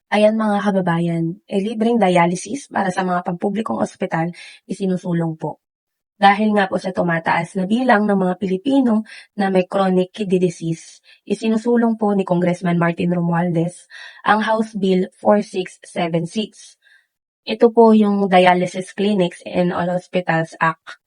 Ayan mga kababayan, libreng dialysis para sa mga pampublikong ospital isinusulong po. Dahil nga po sa tumataas na bilang ng mga Pilipino na may chronic kidney disease, isinusulong po ni Congressman Martin Romualdez ang House Bill 4676. Ito po yung Dialysis Clinics in All Hospitals Act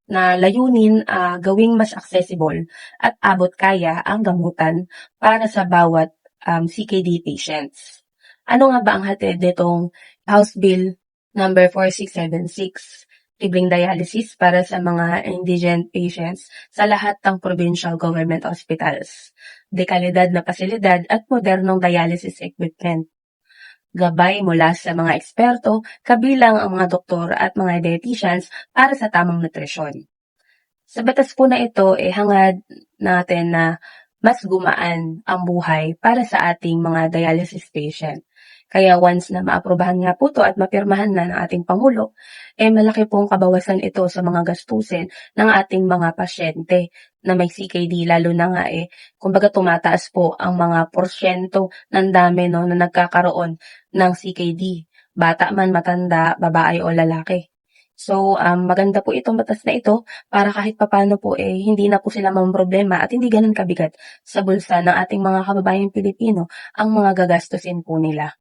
na layunin gawing mas accessible at abot kaya ang gamutan para sa bawat CKD patients. Ano nga ba ang hatid nitong House Bill number 4676? Libreng dialysis para sa mga indigent patients sa lahat ng provincial government hospitals. Dekalidad na pasilidad at modernong dialysis equipment. Gabay mula sa mga eksperto, kabilang ang mga doktor at mga dietitians para sa tamang nutrisyon. Sa batas po na ito, hangad natin na mas gumaan ang buhay para sa ating mga dialysis patient. Kaya once na maaprubahan nga po ito at mapirmahan na ng ating Pangulo, malaki pong kabawasan ito sa mga gastusin ng ating mga pasyente na may CKD, lalo na nga kumbaga tumataas po ang mga porsyento ng dami na nagkakaroon ng CKD. Bata man, matanda, babae o lalaki. So, maganda po itong batas na ito para kahit papano po hindi na po sila mamroblema at hindi ganun kabigat sa bulsa ng ating mga kababayang Pilipino ang mga gagastusin po nila.